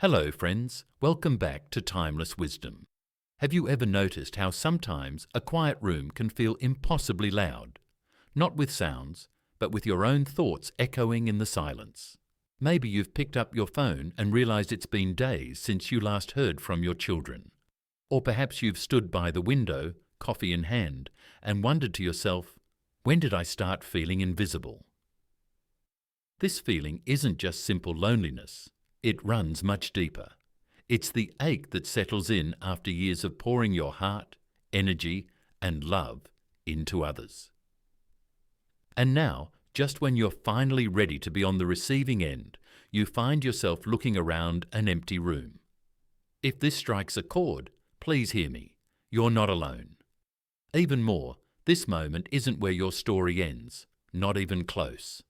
Hello, friends. Welcome back to Timeless Wisdom. Have you ever noticed how sometimes a quiet room can feel impossibly loud? Not with sounds, but with your own thoughts echoing in the silence. Maybe you've picked up your phone and realized it's been days since you last heard from your children. Or perhaps you've stood by the window, coffee in hand, and wondered to yourself, when did I start feeling invisible? This feeling isn't just simple loneliness. It runs much deeper. It's the ache that settles in after years of pouring your heart, energy, and love into others. And now, just when you're finally ready to be on the receiving end, you find yourself looking around an empty room. If this strikes a chord, please hear me. You're not alone. Even more, this moment isn't where your story ends, not even close.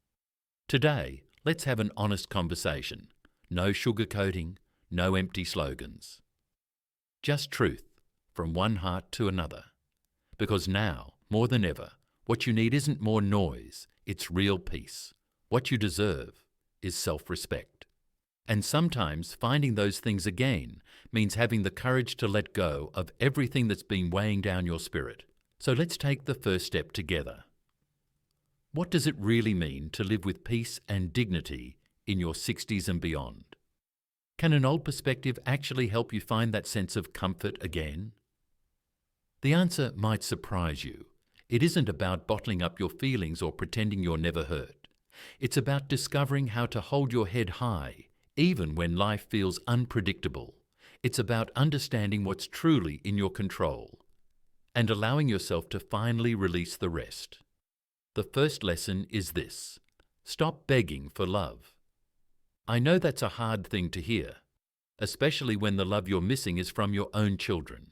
Today, let's have an honest conversation. No sugarcoating, no empty slogans. Just truth, from one heart to another. Because now, more than ever, what you need isn't more noise, it's real peace. What you deserve is self-respect. And sometimes finding those things again means having the courage to let go of everything that's been weighing down your spirit. So let's take the first step together. What does it really mean to live with peace and dignity in your 60s and beyond? Can an old perspective actually help you find that sense of comfort again? The answer might surprise you. It isn't about bottling up your feelings or pretending you're never hurt. It's about discovering how to hold your head high, even when life feels unpredictable. It's about understanding what's truly in your control and allowing yourself to finally release the rest. The first lesson is this: stop begging for love. I know that's a hard thing to hear, especially when the love you're missing is from your own children.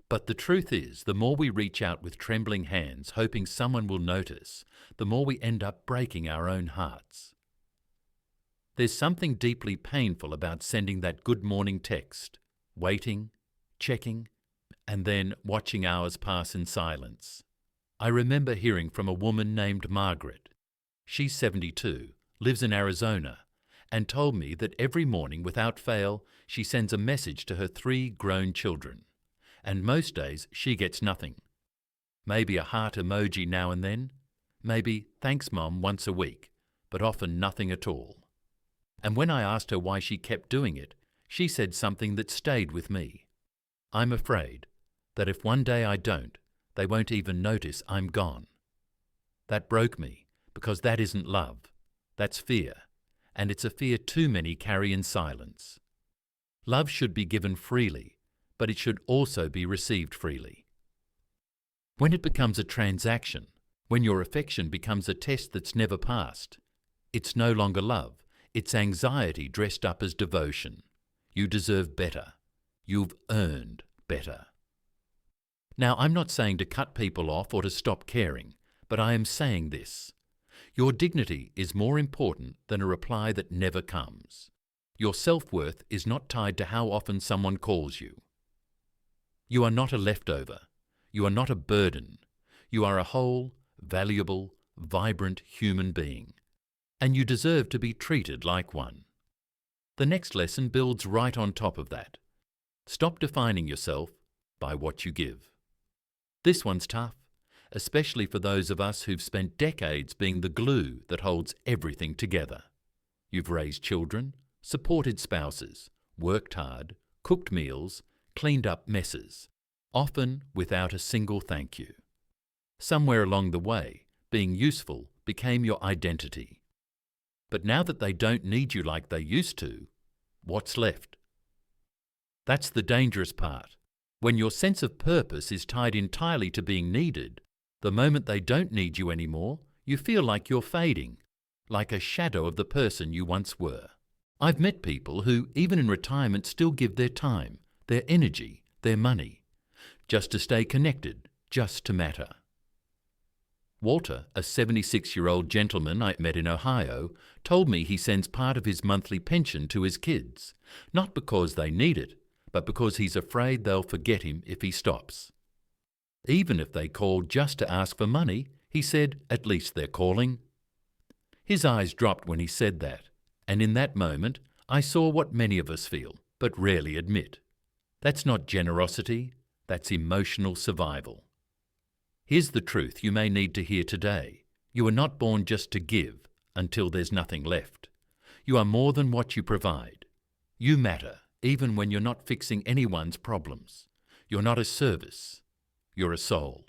But the truth is, the more we reach out with trembling hands, hoping someone will notice, the more we end up breaking our own hearts. There's something deeply painful about sending that good morning text, waiting, checking, and then watching hours pass in silence. I remember hearing from a woman named Margaret. She's 72, lives in Arizona, and told me that every morning, without fail, she sends a message to her 3 grown children. And most days she gets nothing. Maybe a heart emoji now and then, maybe thanks Mom once a week, but often nothing at all. And when I asked her why she kept doing it, she said something that stayed with me. I'm afraid that if one day I don't, they won't even notice I'm gone. That broke me, because that isn't love, that's fear, and it's a fear too many carry in silence. Love should be given freely, but it should also be received freely. When it becomes a transaction, when your affection becomes a test that's never passed, it's no longer love, it's anxiety dressed up as devotion. You deserve better. You've earned better. Now, I'm not saying to cut people off or to stop caring, but I am saying this: your dignity is more important than a reply that never comes. Your self-worth is not tied to how often someone calls you. You are not a leftover. You are not a burden. You are a whole, valuable, vibrant human being. And you deserve to be treated like one. The next lesson builds right on top of that. Stop defining yourself by what you give. This one's tough, especially for those of us who've spent decades being the glue that holds everything together. You've raised children, supported spouses, worked hard, cooked meals, cleaned up messes, often without a single thank you. Somewhere along the way, being useful became your identity. But now that they don't need you like they used to, what's left? That's the dangerous part. When your sense of purpose is tied entirely to being needed, the moment they don't need you anymore, you feel like you're fading, like a shadow of the person you once were. I've met people who, even in retirement, still give their time, their energy, their money, just to stay connected, just to matter. Walter, a 76-year-old gentleman I met in Ohio, told me he sends part of his monthly pension to his kids, not because they need it, but because he's afraid they'll forget him if he stops. Even if they call just to ask for money, he said, at least they're calling. His eyes dropped when he said that, and in that moment, I saw what many of us feel, but rarely admit. That's not generosity, that's emotional survival. Here's the truth you may need to hear today. You are not born just to give until there's nothing left. You are more than what you provide. You matter, even when you're not fixing anyone's problems. You're not a service, you're a soul.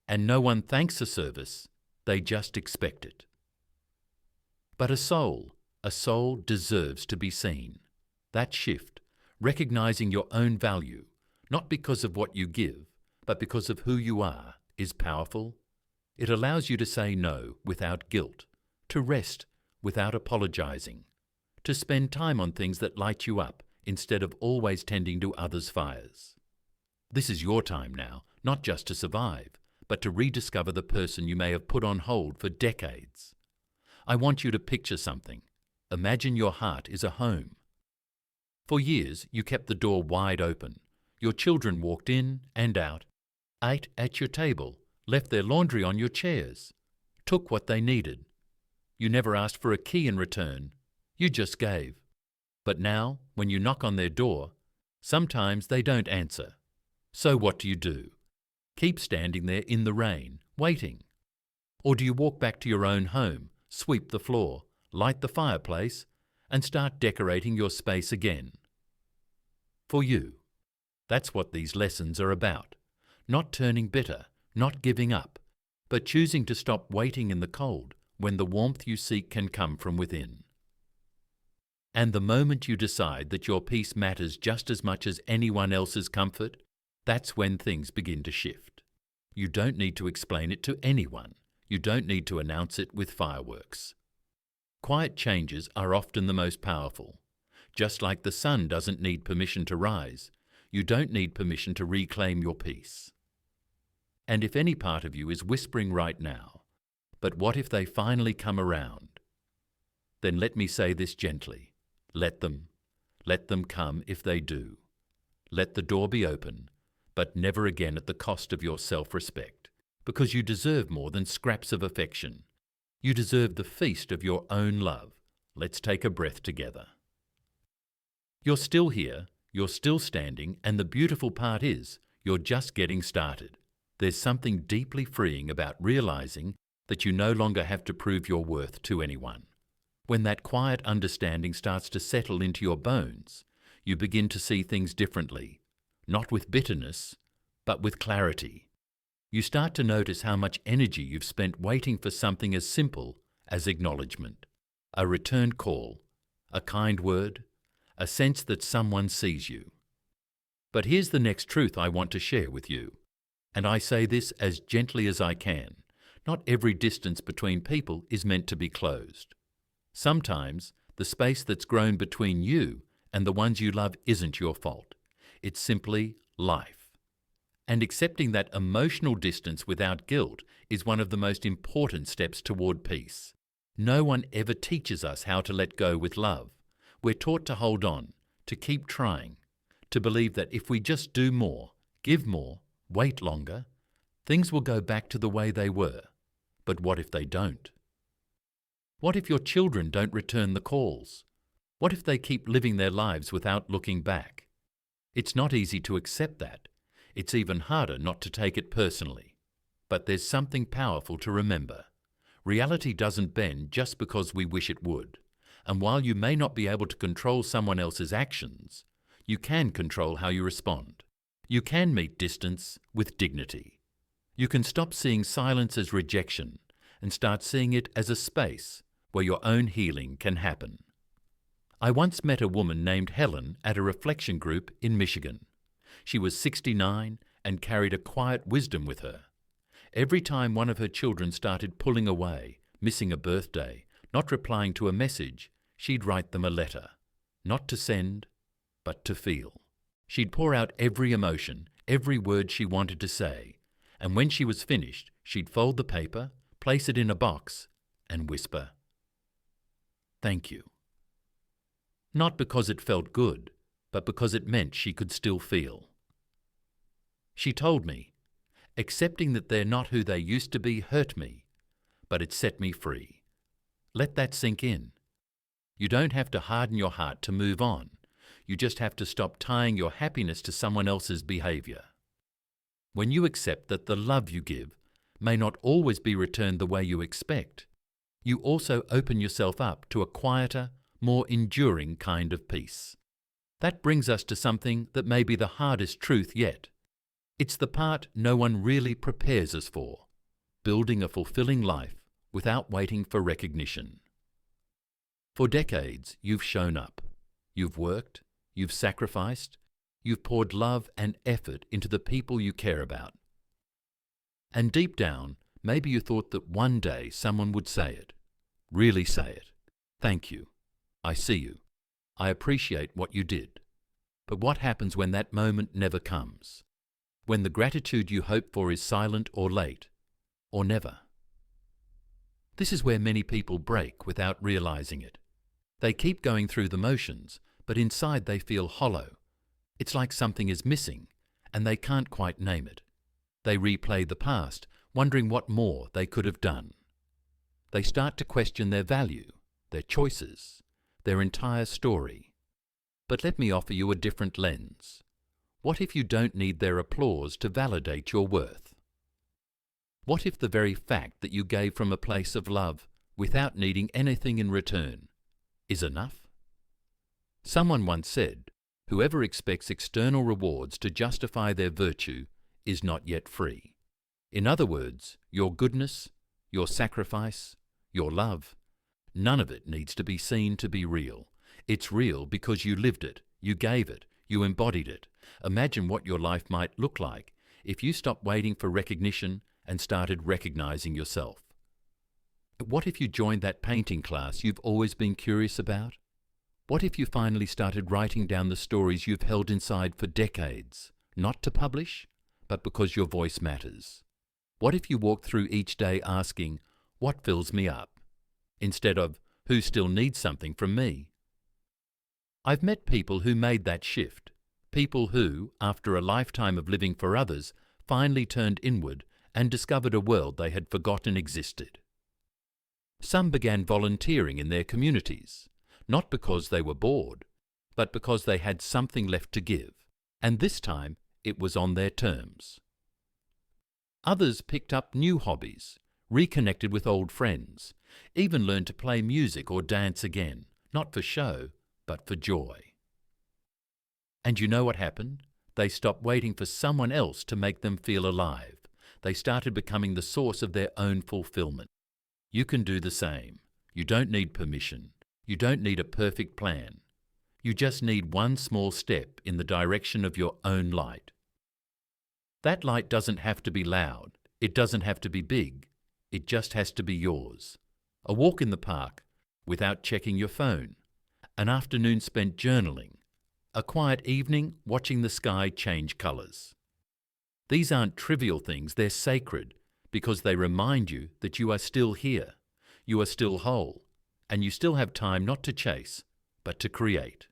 And no one thanks a service, they just expect it. But a soul deserves to be seen. That shift, recognizing your own value, not because of what you give, but because of who you are, is powerful. It allows you to say no without guilt, to rest without apologizing, to spend time on things that light you up instead of always tending to others' fires. This is your time now, not just to survive, but to rediscover the person you may have put on hold for decades. I want you to picture something. Imagine your heart is a home. For years, you kept the door wide open. Your children walked in and out, ate at your table, left their laundry on your chairs, took what they needed. You never asked for a key in return. You just gave. But now, when you knock on their door, sometimes they don't answer. So what do? Keep standing there in the rain, waiting? Or do you walk back to your own home, sweep the floor, light the fireplace, and start decorating your space again? For you, that's what these lessons are about. Not turning bitter, not giving up, but choosing to stop waiting in the cold when the warmth you seek can come from within. And the moment you decide that your peace matters just as much as anyone else's comfort, that's when things begin to shift. You don't need to explain it to anyone. You don't need to announce it with fireworks. Quiet changes are often the most powerful. Just like the sun doesn't need permission to rise, you don't need permission to reclaim your peace. And if any part of you is whispering right now, but what if they finally come around? Then let me say this gently. Let them come if they do. Let the door be open, but never again at the cost of your self-respect, because you deserve more than scraps of affection. You deserve the feast of your own love. Let's take a breath together. You're still here, you're still standing, and the beautiful part is, you're just getting started. There's something deeply freeing about realizing that you no longer have to prove your worth to anyone. When that quiet understanding starts to settle into your bones, you begin to see things differently, not with bitterness, but with clarity. You start to notice how much energy you've spent waiting for something as simple as acknowledgement, a returned call, a kind word, a sense that someone sees you. But here's the next truth I want to share with you, and I say this as gently as I can. Not every distance between people is meant to be closed. Sometimes the space that's grown between you and the ones you love isn't your fault. It's simply life. And accepting that emotional distance without guilt is one of the most important steps toward peace. No one ever teaches us how to let go with love. We're taught to hold on, to keep trying, to believe that if we just do more, give more, wait longer, things will go back to the way they were. But what if they don't? What if your children don't return the calls? What if they keep living their lives without looking back? It's not easy to accept that. It's even harder not to take it personally. But there's something powerful to remember. Reality doesn't bend just because we wish it would. And while you may not be able to control someone else's actions, you can control how you respond. You can meet distance with dignity. You can stop seeing silence as rejection and start seeing it as a space where your own healing can happen. I once met a woman named Helen at a reflection group in Michigan. She was 69 and carried a quiet wisdom with her. Every time one of her children started pulling away, missing a birthday, not replying to a message, she'd write them a letter, not to send, but to feel. She'd pour out every emotion, every word she wanted to say, and when she was finished, she'd fold the paper, place it in a box, and whisper, "Thank you." Not because it felt good, but because it meant she could still feel. She told me, accepting that they're not who they used to be hurt me, but it set me free. Let that sink in. You don't have to harden your heart to move on. You just have to stop tying your happiness to someone else's behavior. When you accept that the love you give may not always be returned the way you expect, you also open yourself up to a quieter, more enduring kind of peace. That brings us to something that may be the hardest truth yet. It's the part no one really prepares us for: building a fulfilling life without waiting for recognition. For decades, you've shown up. You've worked, you've sacrificed, you've poured love and effort into the people you care about. And deep down, maybe you thought that one day someone would say it, really say it. Thank you. I see you. I appreciate what you did. But what happens when that moment never comes? When the gratitude you hope for is silent or late, or never? This is where many people break without realizing it. They keep going through the motions, but inside they feel hollow. It's like something is missing, and they can't quite name it. They replay the past, wondering what more they could have done. They start to question their value, their choices, their entire story. But let me offer you a different lens. What if you don't need their applause to validate your worth? What if the very fact that you gave from a place of love, without needing anything in return, is enough? Someone once said, "Whoever expects external rewards to justify their virtue is not yet free." In other words, your goodness, your sacrifice, your love, none of it needs to be seen to be real. It's real because you lived it, you gave it, you embodied it. Imagine what your life might look like if you stopped waiting for recognition and started recognizing yourself. What if you joined that painting class you've always been curious about? What if you finally started writing down the stories you've held inside for decades, not to publish, but because your voice matters? What if you walked through each day asking, "What fills me up?" instead of, "Who still needs something from me?" I've met people who made that shift, people who, after a lifetime of living for others, finally turned inward and discovered a world they had forgotten existed. Some began volunteering in their communities, not because they were bored, but because they had something left to give, and this time it was on their terms. Others picked up new hobbies, reconnected with old friends, even learned to play music or dance again, not for show, but for joy. And you know what happened? They stopped waiting for someone else to make them feel alive. They started becoming the source of their own fulfillment. You can do the same. You don't need permission. You don't need a perfect plan. You just need one small step in the direction of your own light. That light doesn't have to be loud. It doesn't have to be big. It just has to be yours. A walk in the park without checking your phone. An afternoon spent journaling. A quiet evening watching the sky change colours. These aren't trivial things, they're sacred because they remind you that you are still here, you are still whole, and you still have time not to chase, but to create.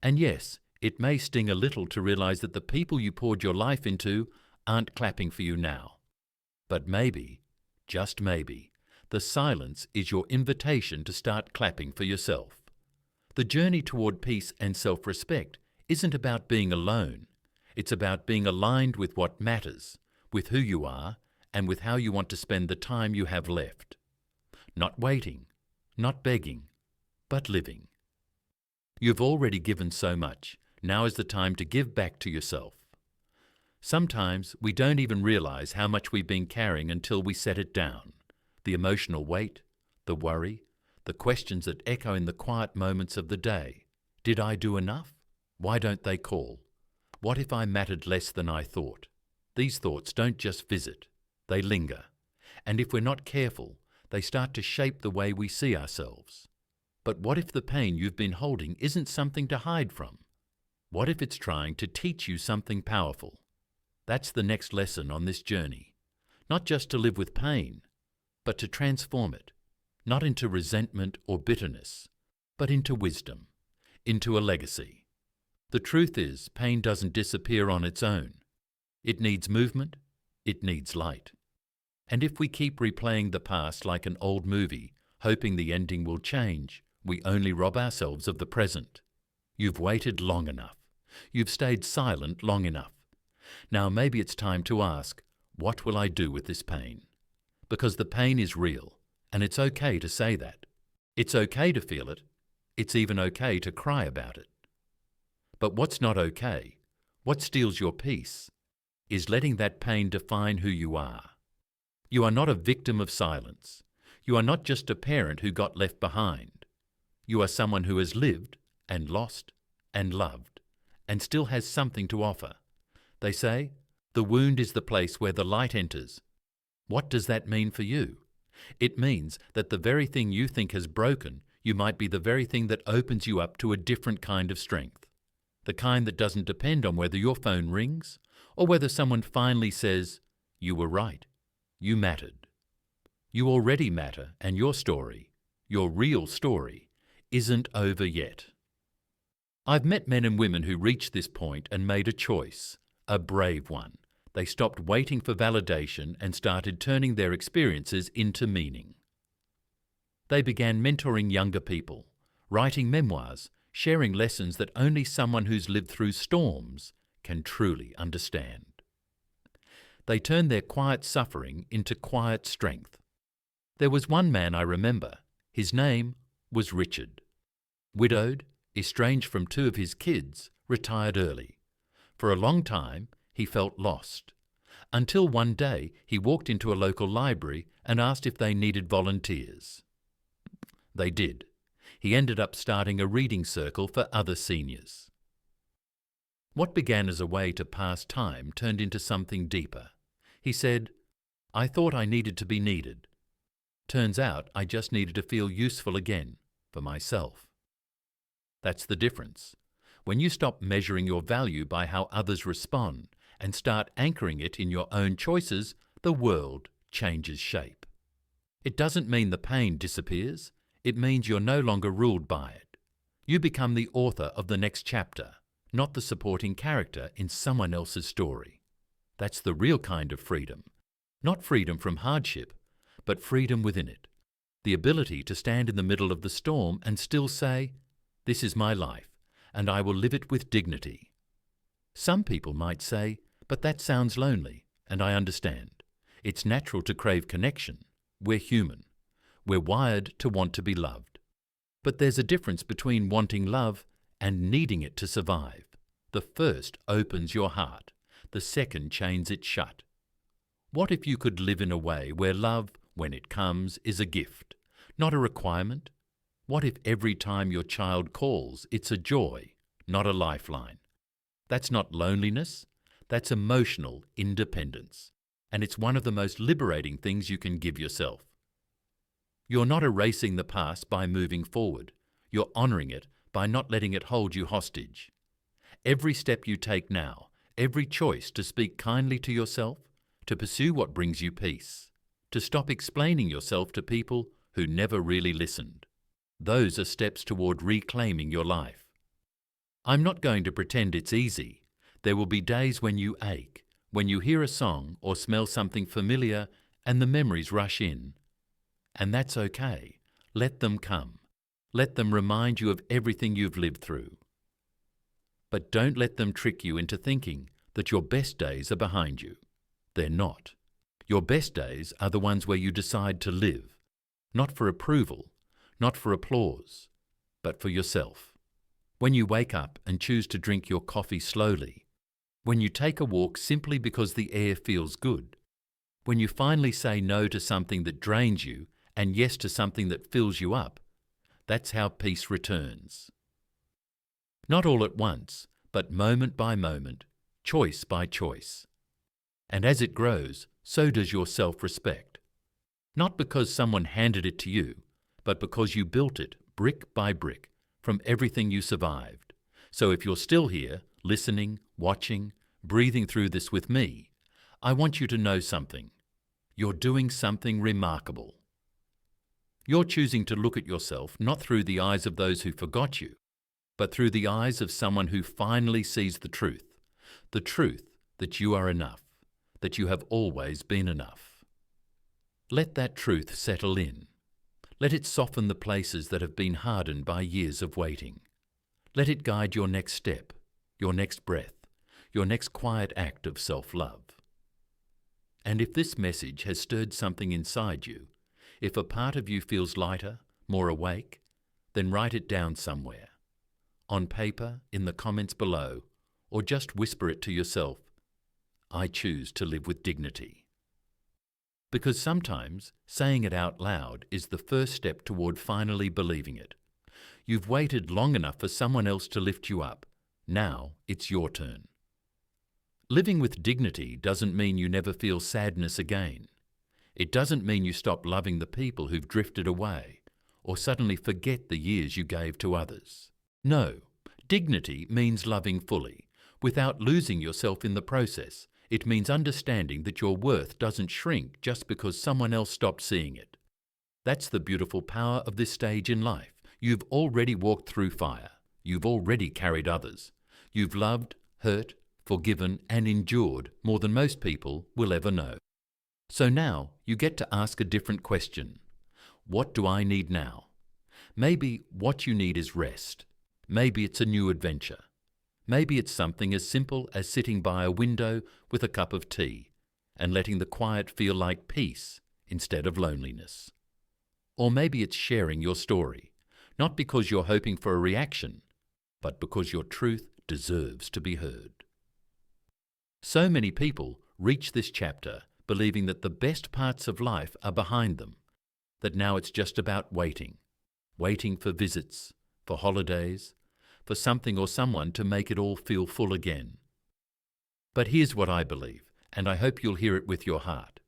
And yes, it may sting a little to realize that the people you poured your life into aren't clapping for you now. But maybe, just maybe, the silence is your invitation to start clapping for yourself. The journey toward peace and self-respect isn't about being alone. It's about being aligned with what matters, with who you are, and with how you want to spend the time you have left. Not waiting, not begging, but living. You've already given so much. Now is the time to give back to yourself. Sometimes we don't even realize how much we've been carrying until we set it down. The emotional weight, the worry, the questions that echo in the quiet moments of the day. Did I do enough? Why don't they call? What if I mattered less than I thought? These thoughts don't just visit, they linger. And if we're not careful, they start to shape the way we see ourselves. But what if the pain you've been holding isn't something to hide from? What if it's trying to teach you something powerful? That's the next lesson on this journey. Not just to live with pain, but to transform it, not into resentment or bitterness, but into wisdom, into a legacy. The truth is, pain doesn't disappear on its own. It needs movement, it needs light. And if we keep replaying the past like an old movie, hoping the ending will change, We only rob ourselves of the present. You've waited long enough. You've stayed silent long enough. Now maybe it's time to ask, what will I do with this pain? Because the pain is real, and it's okay to say that. It's okay to feel it. It's even okay to cry about it. But what's not okay, what steals your peace, is letting that pain define who you are. You are not a victim of silence. You are not just a parent who got left behind. You are someone who has lived and lost and loved and still has something to offer. They say, the wound is the place where the light enters. What does that mean for you? It means that the very thing you think has broken, you might be the very thing that opens you up to a different kind of strength. The kind that doesn't depend on whether your phone rings or whether someone finally says, you were right, you mattered. You already matter, and your story, your real story, isn't over yet. I've met men and women who reached this point and made a choice, a brave one. They stopped waiting for validation and started turning their experiences into meaning. They began mentoring younger people, writing memoirs, sharing lessons that only someone who's lived through storms can truly understand. They turned their quiet suffering into quiet strength. There was one man I remember. His name was Richard. Widowed, estranged from 2 of his kids, retired early. For a long time, he felt lost. Until one day, he walked into a local library and asked if they needed volunteers. They did. He ended up starting a reading circle for other seniors. What began as a way to pass time turned into something deeper. He said, I thought I needed to be needed. Turns out I just needed to feel useful again, for myself. That's the difference. When you stop measuring your value by how others respond and start anchoring it in your own choices, the world changes shape. It doesn't mean the pain disappears. It means you're no longer ruled by it. You become the author of the next chapter, not the supporting character in someone else's story. That's the real kind of freedom. Not freedom from hardship, but freedom within it. The ability to stand in the middle of the storm and still say, this is my life, and I will live it with dignity. Some people might say, but that sounds lonely, and I understand. It's natural to crave connection. We're human. We're wired to want to be loved. But there's a difference between wanting love and needing it to survive. The first opens your heart. The second chains it shut. What if you could live in a way where love, when it comes, is a gift, not a requirement? What if every time your child calls, it's a joy, not a lifeline? That's not loneliness. That's emotional independence. And it's one of the most liberating things you can give yourself. You're not erasing the past by moving forward. You're honoring it by not letting it hold you hostage. Every step you take now, every choice to speak kindly to yourself, to pursue what brings you peace, to stop explaining yourself to people who never really listened. Those are steps toward reclaiming your life. I'm not going to pretend it's easy. There will be days when you ache, when you hear a song or smell something familiar and the memories rush in. And that's okay. Let them come. Let them remind you of everything you've lived through. But don't let them trick you into thinking that your best days are behind you. They're not. Your best days are the ones where you decide to live, not for approval, not for applause, but for yourself. When you wake up and choose to drink your coffee slowly, when you take a walk simply because the air feels good, when you finally say no to something that drains you and yes to something that fills you up, that's how peace returns. Not all at once, but moment by moment, choice by choice. And as it grows, so does your self-respect. Not because someone handed it to you, but because you built it brick by brick from everything you survived. So if you're still here, listening, watching, breathing through this with me, I want you to know something. You're doing something remarkable. You're choosing to look at yourself not through the eyes of those who forgot you, but through the eyes of someone who finally sees the truth that you are enough, that you have always been enough. Let that truth settle in. Let it soften the places that have been hardened by years of waiting. Let it guide your next step, your next breath, your next quiet act of self-love. And if this message has stirred something inside you, if a part of you feels lighter, more awake, then write it down somewhere. On paper, in the comments below, or just whisper it to yourself. I choose to live with dignity. Because sometimes saying it out loud is the first step toward finally believing it. You've waited long enough for someone else to lift you up. Now it's your turn. Living with dignity doesn't mean you never feel sadness again. It doesn't mean you stop loving the people who've drifted away or suddenly forget the years you gave to others. No, dignity means loving fully, without losing yourself in the process. It means understanding that your worth doesn't shrink just because someone else stopped seeing it. That's the beautiful power of this stage in life. You've already walked through fire. You've already carried others. You've loved, hurt, forgiven, and endured more than most people will ever know. So now you get to ask a different question. What do I need now? Maybe what you need is rest. Maybe it's a new adventure. Maybe it's something as simple as sitting by a window with a cup of tea and letting the quiet feel like peace instead of loneliness. Or maybe it's sharing your story, not because you're hoping for a reaction, but because your truth deserves to be heard. So many people reach this chapter believing that the best parts of life are behind them, that now it's just about waiting for visits, for holidays, for something or someone to make it all feel full again. But here's what I believe, and I hope you'll hear it with your heart.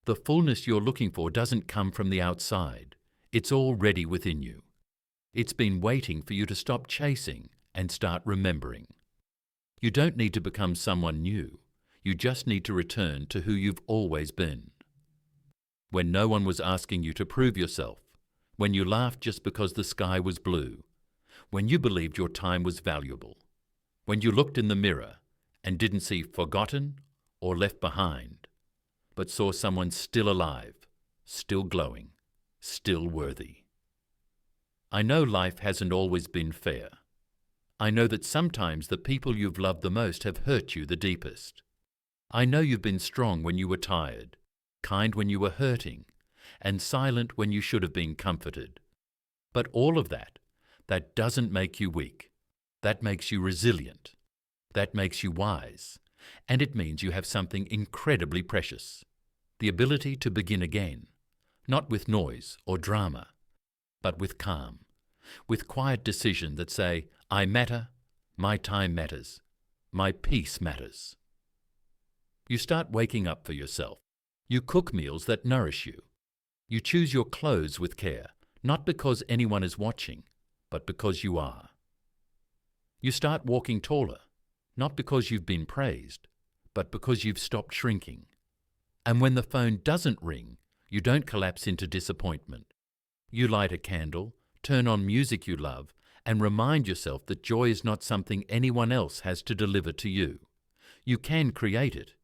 The fullness you're looking for doesn't come from the outside. It's already within you. It's been waiting for you to stop chasing and start remembering. You don't need to become someone new. You just need to return to who you've always been. When no one was asking you to prove yourself, when you laughed just because the sky was blue, when you believed your time was valuable, when you looked in the mirror and didn't see forgotten or left behind, but saw someone still alive, still glowing, still worthy. I know life hasn't always been fair. I know that sometimes the people you've loved the most have hurt you the deepest. I know you've been strong when you were tired, kind when you were hurting, and silent when you should have been comforted. But all of that doesn't make you weak. That makes you resilient. That makes you wise. And it means you have something incredibly precious. The ability to begin again, not with noise or drama, but with calm, with quiet decision that say, I matter, my time matters, my peace matters. You start waking up for yourself. You cook meals that nourish you. You choose your clothes with care, not because anyone is watching, but because you are. You start walking taller, not because you've been praised, but because you've stopped shrinking. And when the phone doesn't ring, you don't collapse into disappointment. You light a candle, turn on music you love, and remind yourself that joy is not something anyone else has to deliver to you. You can create it.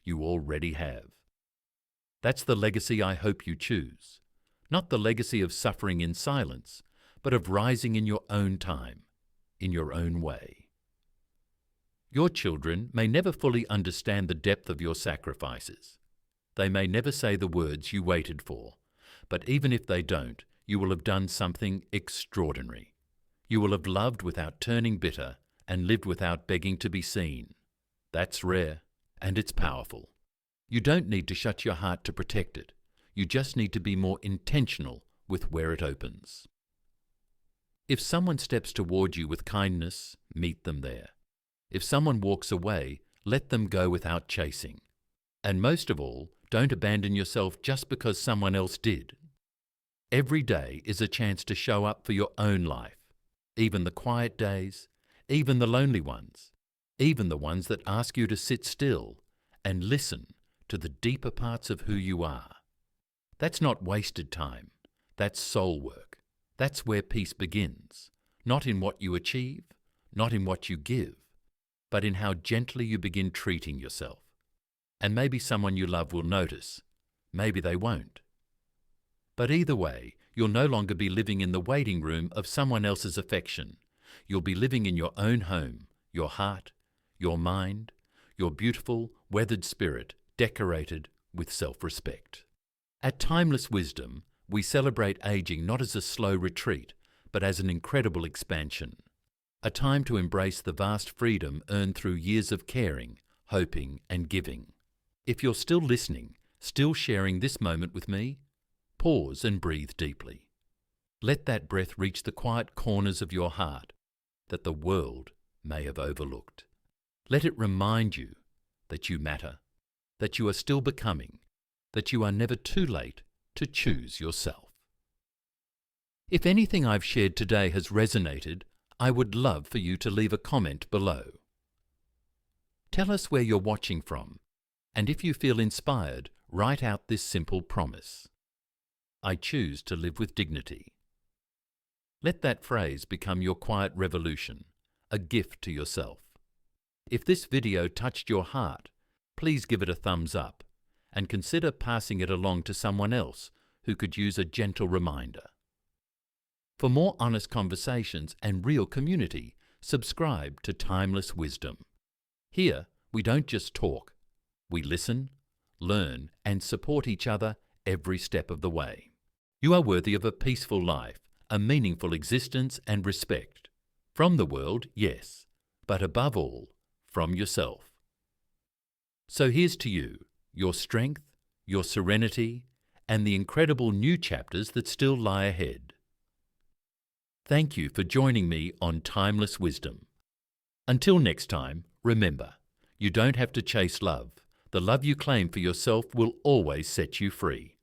You already have. That's the legacy I hope you choose. Not the legacy of suffering in silence, but of rising in your own time, in your own way. Your children may never fully understand the depth of your sacrifices. They may never say the words you waited for, but even if they don't, you will have done something extraordinary. You will have loved without turning bitter and lived without begging to be seen. That's rare, and it's powerful. You don't need to shut your heart to protect it. You just need to be more intentional with where it opens. If someone steps toward you with kindness, meet them there. If someone walks away, let them go without chasing. And most of all, don't abandon yourself just because someone else did. Every day is a chance to show up for your own life, even the quiet days, even the lonely ones, even the ones that ask you to sit still and listen to the deeper parts of who you are. That's not wasted time. That's soul work. That's where peace begins, not in what you achieve, not in what you give, but in how gently you begin treating yourself. And maybe someone you love will notice. Maybe they won't. But either way, you'll no longer be living in the waiting room of someone else's affection. You'll be living in your own home, your heart, your mind, your beautiful, weathered spirit, decorated with self-respect. At Timeless Wisdom, we celebrate aging not as a slow retreat, but as an incredible expansion. A time to embrace the vast freedom earned through years of caring, hoping, and giving. If you're still listening, still sharing this moment with me, pause and breathe deeply. Let that breath reach the quiet corners of your heart that the world may have overlooked. Let it remind you that you matter, that you are still becoming, that you are never too late to choose yourself. If anything I've shared today has resonated, I would love for you to leave a comment below. Tell us where you're watching from, and if you feel inspired, write out this simple promise. I choose to live with dignity. Let that phrase become your quiet revolution, a gift to yourself. If this video touched your heart, please give it a thumbs up and consider passing it along to someone else who could use a gentle reminder. For more honest conversations and real community, subscribe to Timeless Wisdom. Here, we don't just talk, we listen, learn, and support each other every step of the way. You are worthy of a peaceful life, a meaningful existence, and respect. From the world, yes, but above all, from yourself. So here's to you, your strength, your serenity, and the incredible new chapters that still lie ahead. Thank you for joining me on Timeless Wisdom. Until next time, remember, you don't have to chase love. The love you claim for yourself will always set you free.